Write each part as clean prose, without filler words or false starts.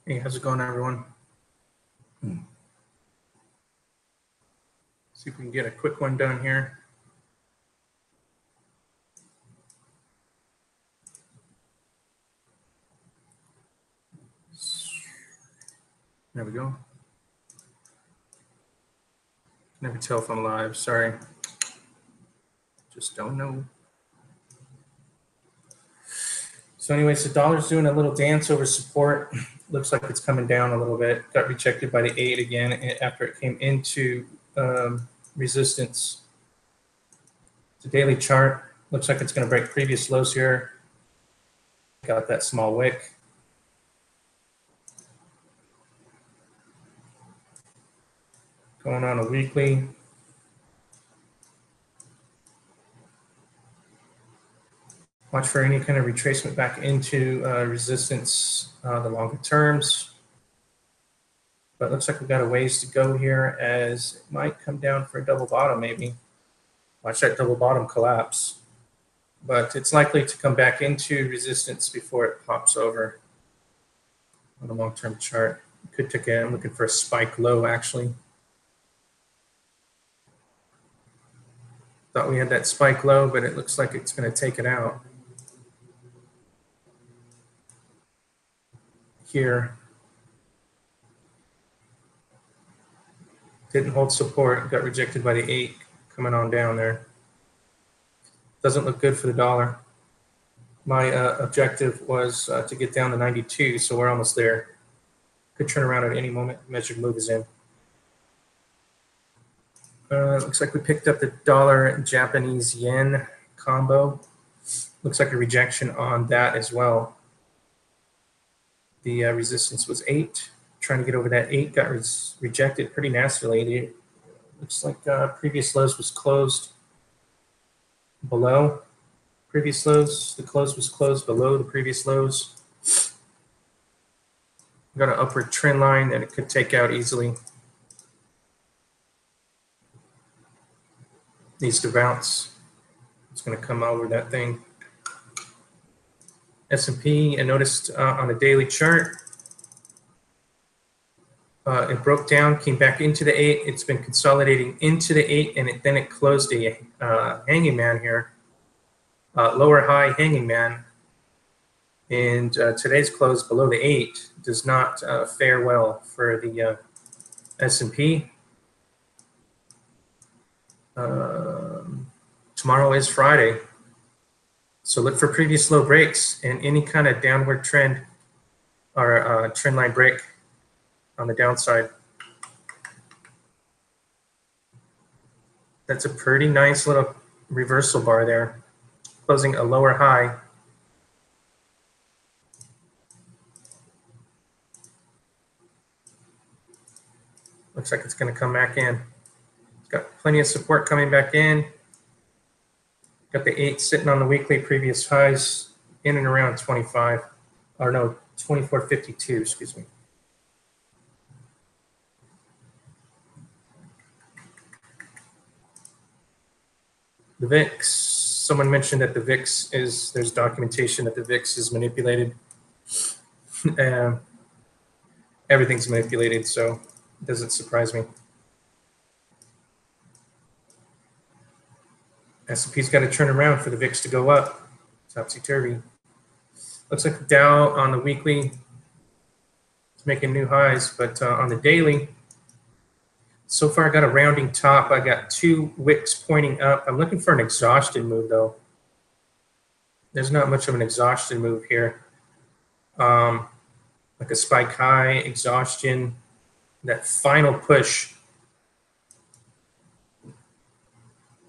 Hey, how's it going, everyone? See if we can get a quick one done here. There we go. Never tell if I'm live. Sorry. Just don't know. So anyways, the dollar's doing a little dance over support. Looks like it's coming down a little bit. Got rejected by the 8 again after it came into resistance. The daily chart looks like it's going to break previous lows here. Got that small wick. Going on a weekly. Watch for any kind of retracement back into resistance, the longer terms. But it looks like we've got a ways to go here as it might come down for a double bottom maybe. Watch that double bottom collapse. But it's likely to come back into resistance before it pops over on a long-term chart. Could take a, I'm looking for a spike low actually. Thought we had that spike low, but it looks like it's going to take it out. Here. Didn't hold support, got rejected by the 8 coming on down there. Doesn't look good for the dollar. My objective was to get down to 92, so we're almost there. Could turn around at any moment. Measured move is in. Looks like we picked up the dollar and Japanese yen combo. Looks like a rejection on that as well. The resistance was 8. Trying to get over that 8 got rejected pretty nastily. It looks like previous lows was closed below previous lows. The close was closed below the previous lows. Got an upward trend line that it could take out easily. Needs to bounce. It's going to come over that thing. S&P, I noticed on the daily chart, it broke down, came back into the 8. It's been consolidating into the 8, and then it closed a hanging man here, lower high hanging man. And today's close below the 8 does not fare well for the S&P. Tomorrow is Friday, so look for previous low breaks and any kind of downward trend or trend line break on the downside. That's a pretty nice little reversal bar there, closing a lower high. Looks like it's going to come back in. It's got plenty of support coming back in. Got the 8 sitting on the weekly, previous highs in and around 25, or no, 24.52, excuse me. The VIX, someone mentioned that the VIX is, there's documentation that the VIX is manipulated. Everything's manipulated, so it doesn't surprise me. S&P's got to turn around for the VIX to go up. Topsy-turvy. Looks like the Dow on the weekly is making new highs, but on the daily, so far I got a rounding top. I got 2 wicks pointing up. I'm looking for an exhaustion move, though. There's not much of an exhaustion move here. Like a spike high, exhaustion, that final push.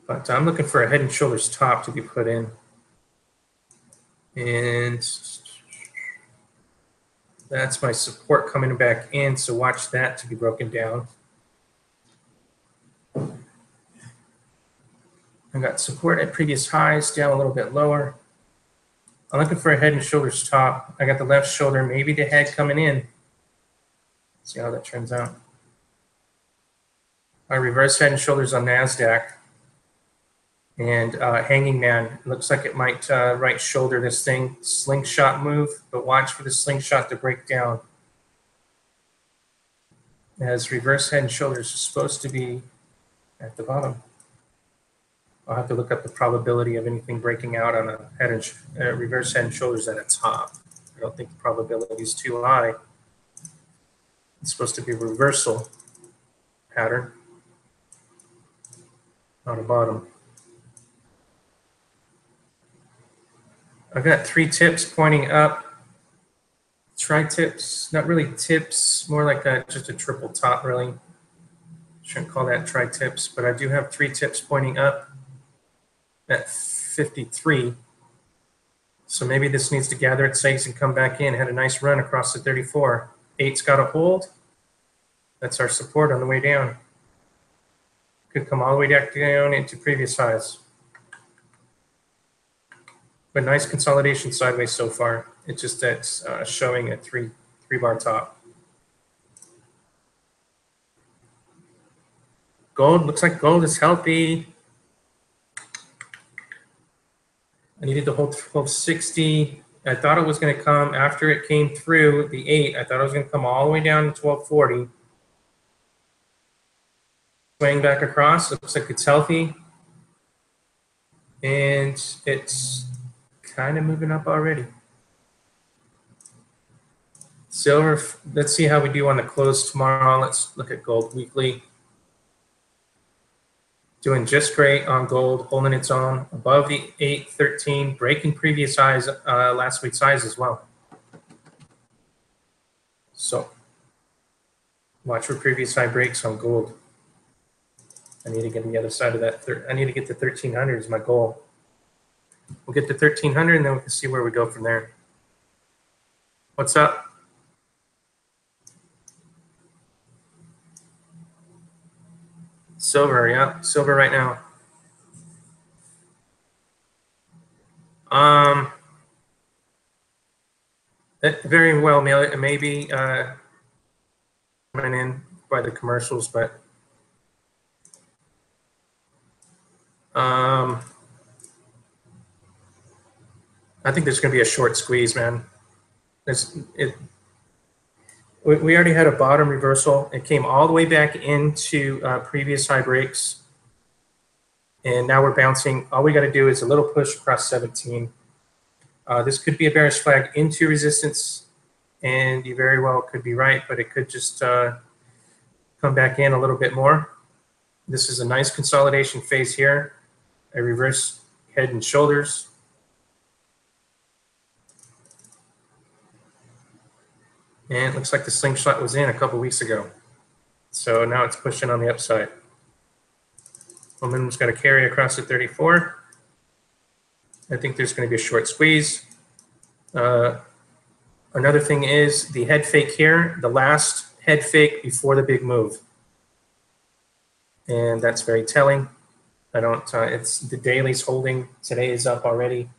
But I'm looking for a head and shoulders top to be put in. And that's my support coming back in, so watch that to be broken down. I got support at previous highs, down a little bit lower. I'm looking for a head and shoulders top. I got the left shoulder, maybe the head coming in. See how that turns out. I reverse head and shoulders on NASDAQ. And hanging man, looks like it might right shoulder this thing, slingshot move, but watch for the slingshot to break down. as reverse head and shoulders are supposed to be at the bottom. I'll have to look up the probability of anything breaking out on a head and reverse head and shoulders at the top. I don't think the probability is too high. It's supposed to be a reversal pattern on the bottom. I've got 3 tips pointing up. Tri-tips, not really tips, more like just a triple top, really. Shouldn't call that tri-tips, but I do have 3 tips pointing up at 53. So maybe this needs to gather its eggs and come back in. Had a nice run across the 34. 8's got a hold. That's our support on the way down. Could come all the way down into previous highs. But nice consolidation sideways so far. It's just that's showing a three bar top. Gold, looks like gold is healthy. I needed to hold 1260. I thought it was going to come after it came through the 8. I thought it was going to come all the way down to 1240. Swing back across. Looks like it's healthy. And it's kind of moving up already. Silver, let's see how we do on the close tomorrow. Let's look at gold weekly. Doing just great on gold, holding its own above the 813, breaking previous highs, last week's highs as well. So watch for previous high breaks on gold. I need to get on the other side of that. I need to get to 1300 is my goal. We'll get to 1300 and then we can see where we go from there. What's up? Silver, yeah, silver right now. That very well maybe coming in by the commercials, but I think there's going to be a short squeeze, man. We already had a bottom reversal. It came all the way back into previous high breaks. And now we're bouncing. All we got to do is a little push across 17. This could be a bearish flag into resistance. And you very well could be right, but it could just come back in a little bit more. This is a nice consolidation phase here. A reverse head and shoulders. And it looks like the slingshot was in a couple weeks ago. So now it's pushing on the upside. Momentum's got to carry across the 34. I think there's going to be a short squeeze. Another thing is the head fake here, the last head fake before the big move. And that's very telling. I don't, it's the daily's holding. Today is up already.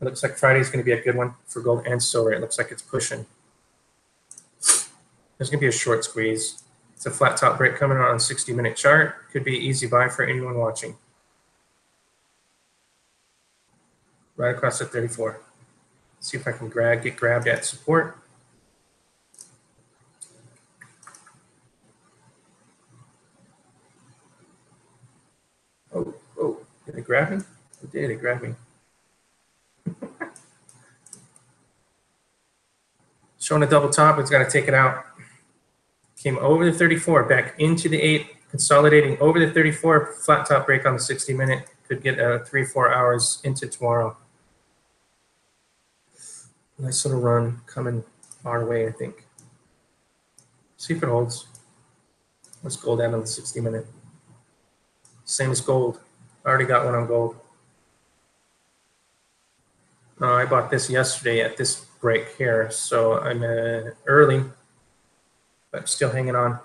It looks like Friday's going to be a good one for gold and silver. It looks like it's pushing. There's going to be a short squeeze. It's a flat top break coming on a 60-minute chart. Could be an easy buy for anyone watching. Right across the 34. See if I can get grabbed at support. Oh, did it grab me? It did, it grabbed me. Showing a double top, it's got to take it out. Came over the 34, back into the 8, consolidating over the 34, flat top break on the 60-minute. Could get 3-4 hours into tomorrow. Nice little run coming our way, I think. See if it holds. Let's gold down on the 60-minute. Same as gold. I already got one on gold. I bought this yesterday at this break here, so I'm early, but still hanging on.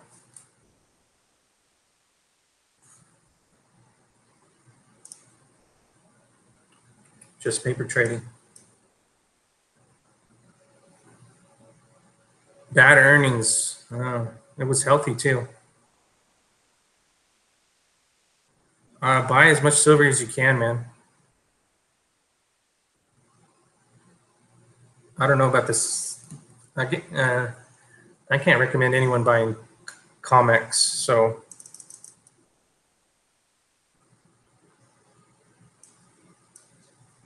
Just paper trading. Bad earnings. It was healthy too. Buy as much silver as you can, man. I don't know about this. I can't recommend anyone buying COMEX. So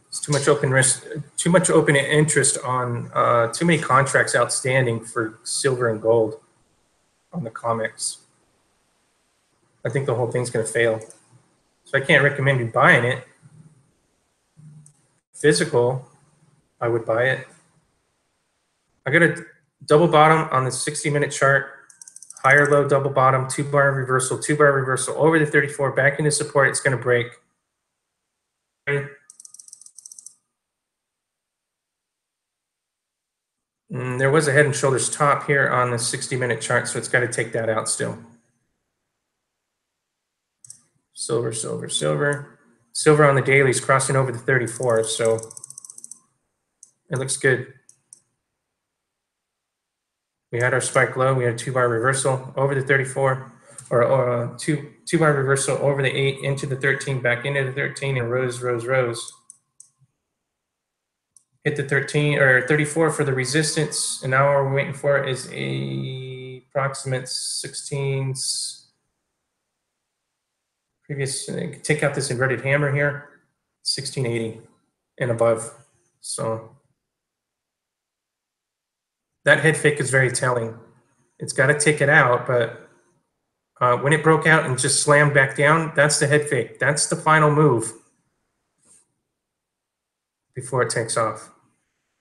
it's too much open risk, too much open interest on too many contracts outstanding for silver and gold on the COMEX. I think the whole thing's going to fail. So I can't recommend you buying it. Physical, I would buy it. I got a double bottom on the 60-minute chart. Higher low double bottom, 2-bar reversal, 2-bar reversal over the 34, back into support. It's going to break. There was a head and shoulders top here on the 60-minute chart, so it's got to take that out still. Silver, silver, silver. Silver on the daily is crossing over the 34, so it looks good. We had our spike low. We had a 2-bar reversal over the 34, or two-bar reversal over the 8 into the 13, back into the 13, and rose, rose, rose. Hit the 13 or 34 for the resistance, and now what we're waiting for is a approximate 16s. Previous, take out this inverted hammer here, 1680 and above. So that head fake is very telling. It's got to take it out, but when it broke out and just slammed back down, that's the head fake. That's the final move before it takes off.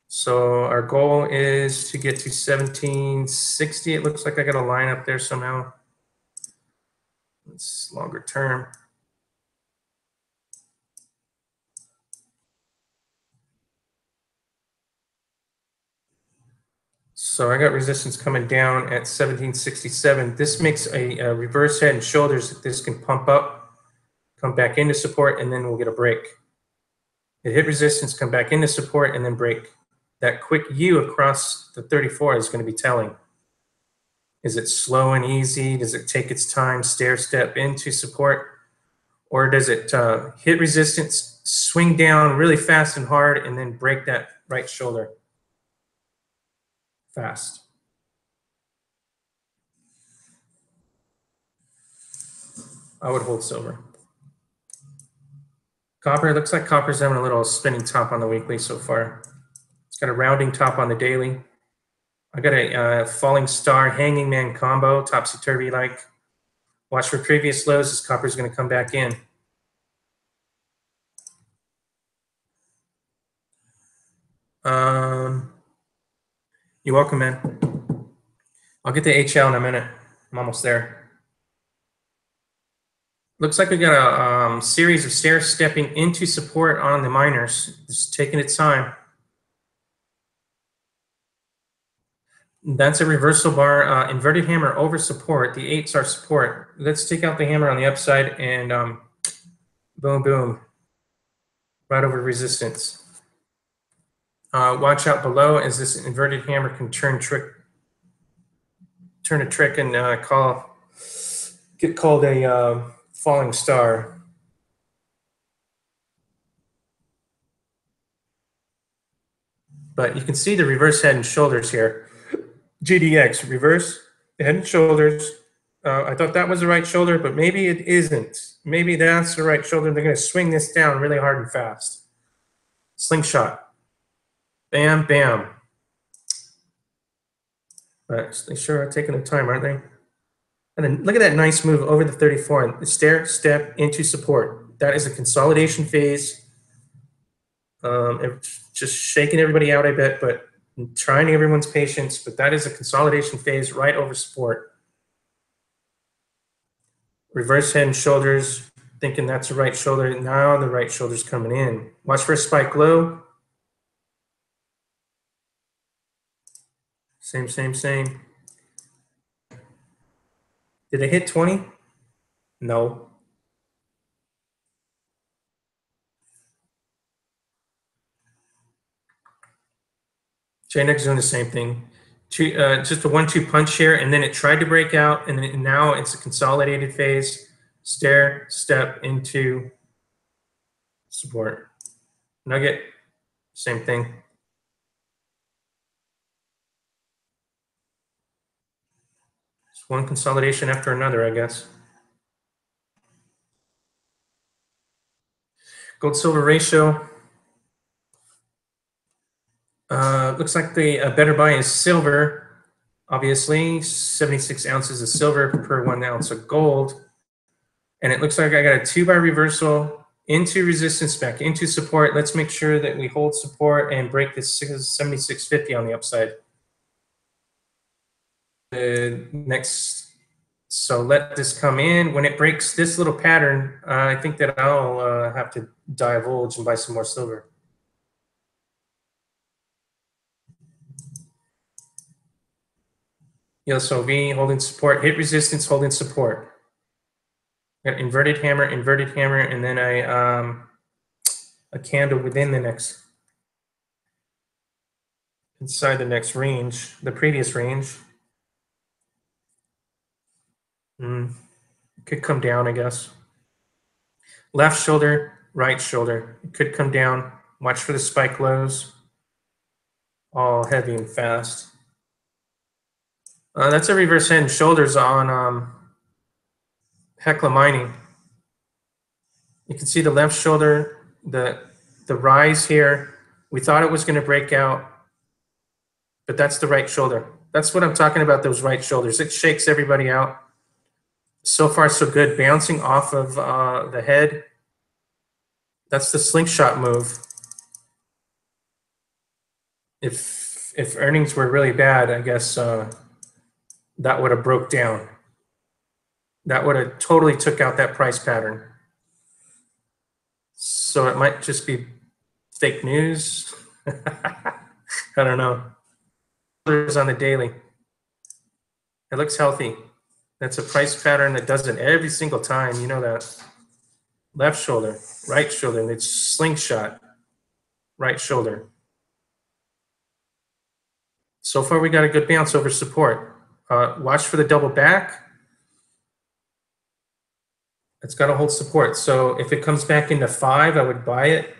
So our goal is to get to 1760. It looks like I got a line up there somehow. It's longer term. So I got resistance coming down at 1767. This makes a reverse head and shoulders that this can pump up, come back into support, and then we'll get a break. It hit resistance, come back into support, and then break. That quick U across the 34 is going to be telling. Is it slow and easy? Does it take its time, stair step into support? Or does it hit resistance, swing down really fast and hard, and then break that right shoulder fast? I would hold silver. Copper, looks like copper's having a little spinning top on the weekly so far. It's got a rounding top on the daily. I got a falling star hanging man combo, topsy-turvy like. Watch for previous lows as copper's going to come back in. You're welcome, man. I'll get the HL in a minute. I'm almost there. Looks like we got a series of stair stepping into support on the miners. Just taking its time. That's a reversal bar, inverted hammer over support. The 8s are support. Let's take out the hammer on the upside and boom, boom, right over resistance. Watch out below as this inverted hammer can turn a trick and get called a falling star. But you can see the reverse head and shoulders here. GDX, reverse head and shoulders. I thought that was the right shoulder, but maybe it isn't. Maybe that's the right shoulder. They're going to swing this down really hard and fast. Slingshot. Bam, bam. But they sure are taking their time, aren't they? And then look at that nice move over the 34 and stair step into support. That is a consolidation phase. Just shaking everybody out, I bet, but trying everyone's patience. But that is a consolidation phase right over support. Reverse head and shoulders, thinking that's the right shoulder. Now the right shoulder's coming in. Watch for a spike low. Same, same, same. Did it hit 20? No. JNX doing the same thing. Just a 1-2 punch here, and then it tried to break out, and then now it's a consolidated phase. Stair, step into support. Nugget, same thing. One consolidation after another, I guess. Gold silver ratio. Looks like the better buy is silver. Obviously, 76 ounces of silver per 1 ounce of gold. And it looks like I got a 2-bar reversal into resistance back into support. Let's make sure that we hold support and break this 76.50 on the upside. So let this come in. When it breaks this little pattern, I think that I'll have to divulge and buy some more silver. ESOV holding support, hit resistance, holding support. Got inverted hammer, and then a candle within the next, inside the next range, the previous range. Could come down, I guess. Left shoulder, right shoulder. It could come down. Watch for the spike lows. All heavy and fast. That's a reverse head and shoulders on Hecla Mining. You can see the left shoulder, the rise here. We thought it was going to break out, but that's the right shoulder. That's what I'm talking about, those right shoulders. It shakes everybody out. So far, so good. Bouncing off of the head. That's the slingshot move. If earnings were really bad, I guess that would have broke down. That would have totally took out that price pattern. So it might just be fake news. I don't know. On the daily. It looks healthy. That's a price pattern that does it every single time. You know that. Left shoulder, right shoulder, and it's slingshot. Right shoulder. So far, we got a good bounce over support. Watch for the double back. It's got to hold support. So if it comes back into 5, I would buy it.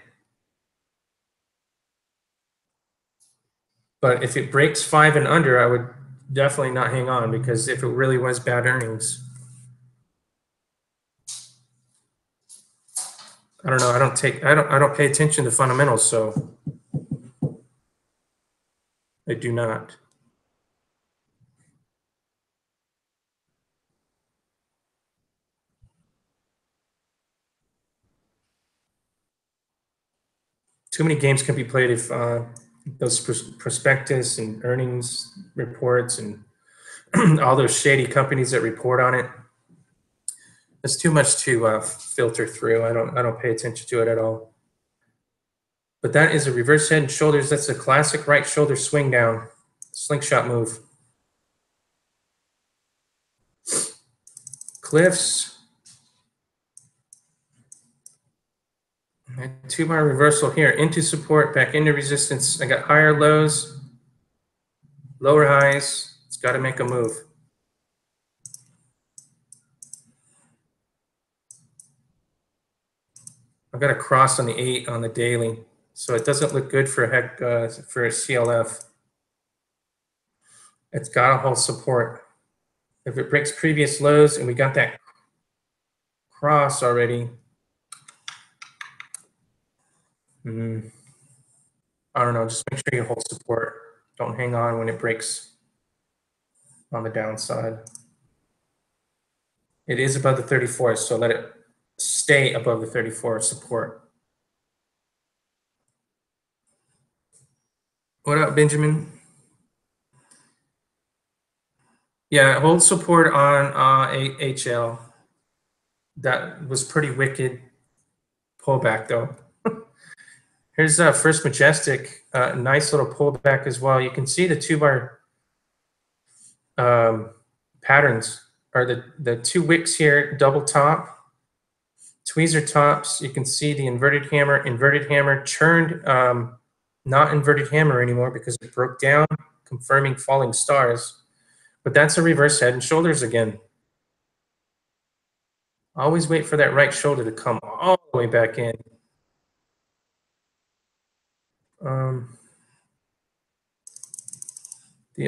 But if it breaks 5 and under, I would definitely not hang on, because if it really was bad earnings, I don't know. I don't pay attention to fundamentals, so I do not. Too many games can be played if those prospectus and earnings reports and all those shady companies that report on it. It's too much to filter through. I don't pay attention to it at all. But that is a reverse head and shoulders. That's a classic right shoulder swing down, slingshot move. Cliffs. 2-bar reversal here into support, back into resistance. I got higher lows, lower highs. It's got to make a move. I've got a cross on the 8 on the daily, so it doesn't look good for a CLF. It's got to hold support. If it breaks previous lows, and we got that cross already, I don't know. Just make sure you hold support. Don't hang on when it breaks on the downside. It is above the 34, so let it stay above the 34 support. What up, Benjamin? Yeah, hold support on HL. That was pretty wicked pullback, though. Here's First Majestic, nice little pullback as well. You can see the 2-bar patterns are the 2 wicks here, double top, tweezer tops. You can see the inverted hammer churned, not inverted hammer anymore because it broke down, confirming falling stars. But that's a reverse head and shoulders again. Always wait for that right shoulder to come all the way back in.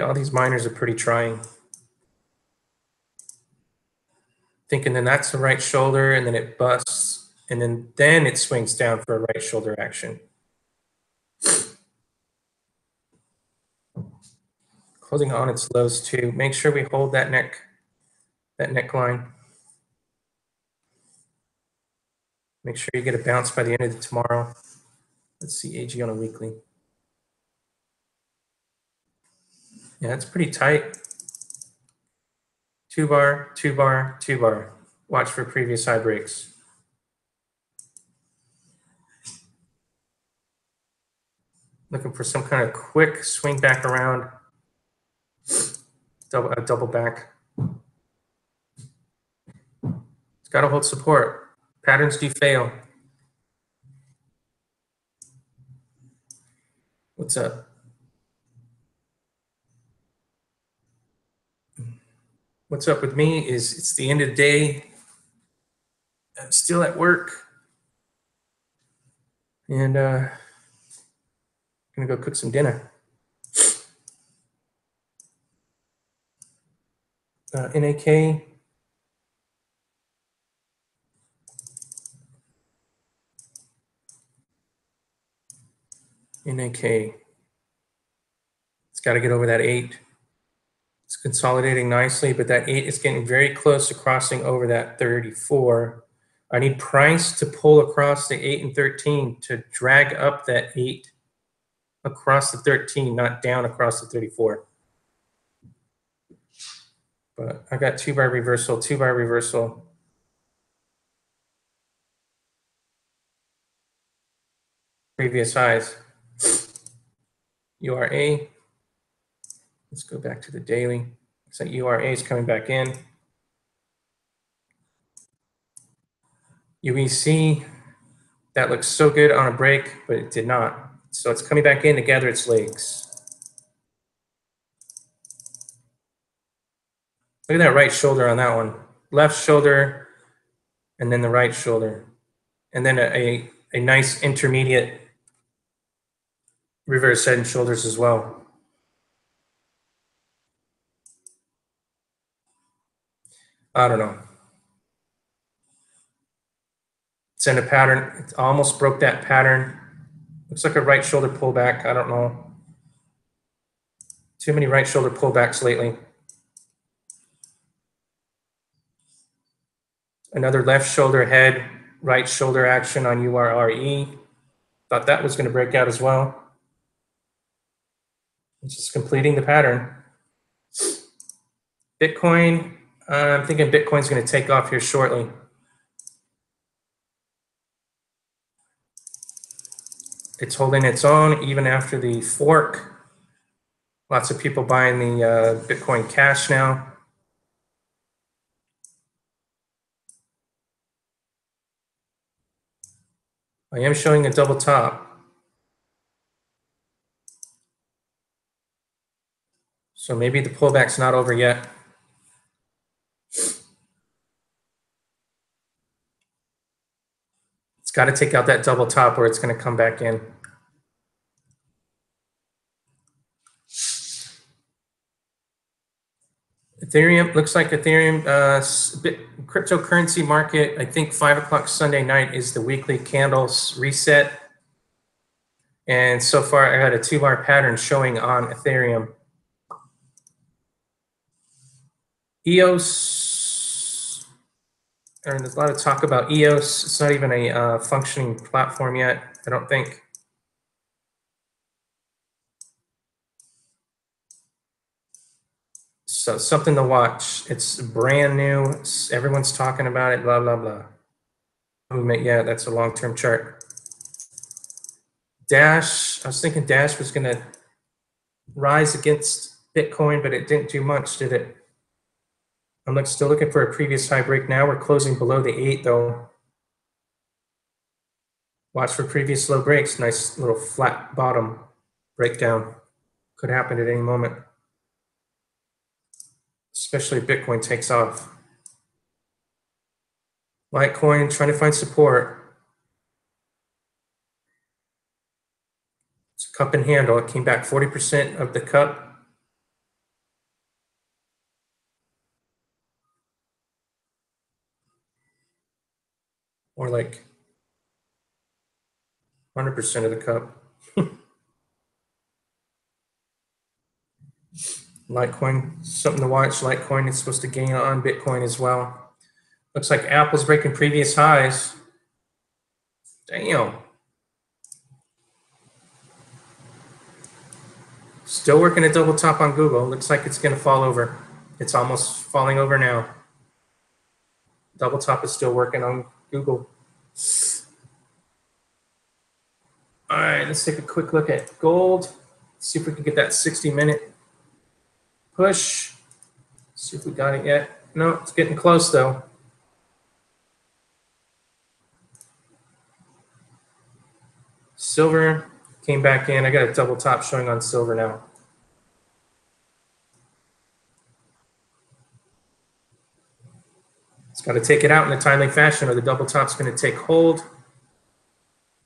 All these miners are pretty trying. thinking then that's the right shoulder, and then it busts, and then it swings down for a right shoulder action. Closing on its lows too. Make sure we hold that neckline. Make sure you get a bounce by the end of tomorrow. Let's see AG on a weekly. Yeah, it's pretty tight. 2 bar, 2 bar, 2 bar. Watch for previous high breaks. Looking for some kind of quick swing back around. Double back. It's got to hold support. Patterns do fail. What's up? What's up with me is it's the end of the day. I'm still at work. And gonna go cook some dinner. NAK. NAK. It's got to get over that 8. It's consolidating nicely, but that 8 is getting very close to crossing over that 34. I need price to pull across the 8 and 13 to drag up that 8 across the 13, not down across the 34. But I got 2 bar reversal, 2 bar reversal. Previous highs. URA. Let's go back to the daily. Looks like URA is coming back in. UEC, that looks so good on a break, but it did not. So it's coming back in to gather its legs. Look at that right shoulder on that one. Left shoulder, and then the right shoulder. And then a nice intermediate reverse head and shoulders as well. I don't know. It's in a pattern. It almost broke that pattern. Looks like a right shoulder pullback. I don't know. Too many right shoulder pullbacks lately. Another left shoulder head, right shoulder action on URRE. Thought that was going to break out as well. It's just completing the pattern. Bitcoin, I'm thinking Bitcoin's going to take off here shortly. It's holding its own even after the fork. Lots of people buying the Bitcoin Cash now. I am showing a double top. So maybe the pullback's not over yet. It's got to take out that double top or it's going to come back in. Ethereum, looks like Ethereum, cryptocurrency market, I think 5 o'clock Sunday night is the weekly candles reset. And so far I had a 2-bar pattern showing on Ethereum. EOS, and there's a lot of talk about EOS. It's not even a functioning platform yet, I don't think. So something to watch. It's brand new. Everyone's talking about it, blah, blah, blah. Movement, yeah, that's a long-term chart. Dash, I was thinking Dash was going to rise against Bitcoin, but it didn't do much, did it? I'm still looking for a previous high break now. We're closing below the 8, though. Watch for previous low breaks. Nice little flat bottom breakdown. Could happen at any moment. Especially if Bitcoin takes off. Litecoin, trying to find support. It's a cup and handle. It came back 40% of the cup. More like 100% of the cup. Litecoin, something to watch. Litecoin is supposed to gain on Bitcoin as well. Looks like Apple's breaking previous highs. Damn. Still working a double top on Google. Looks like it's going to fall over. It's almost falling over now. Double top is still working on Google. All right, let's take a quick look at gold. See if we can get that 60-minute push. See if we got it yet. No, it's getting close though. Silver came back in. I got a double top showing on silver now. It's got to take it out in a timely fashion or the double top's going to take hold.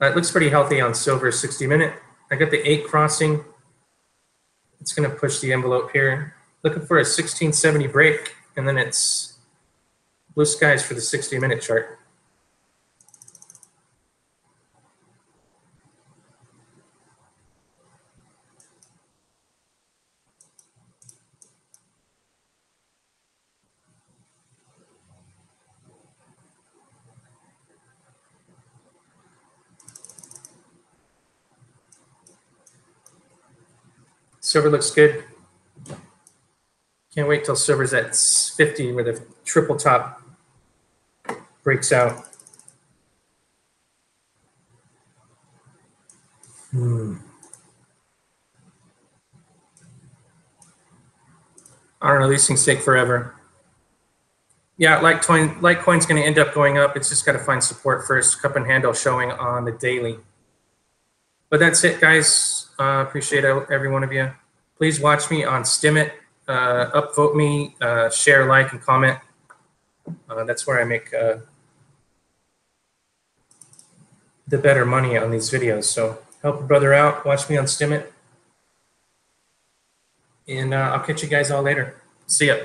It looks pretty healthy on silver 60-minute. I got the 8 crossing. It's going to push the envelope here. Looking for a 1670 break, and then it's blue skies for the 60-minute chart. Silver looks good. Can't wait till silver's at 50 where the triple top breaks out. I don't know, these things take forever. Yeah, Litecoin's going to end up going up. It's just got to find support first. Cup and handle showing on the daily. But that's it, guys. Appreciate every one of you. Please watch me on Steemit. Upvote me, share, like, and comment. That's where I make the better money on these videos. So help a brother out. Watch me on Steemit. And I'll catch you guys all later. See ya.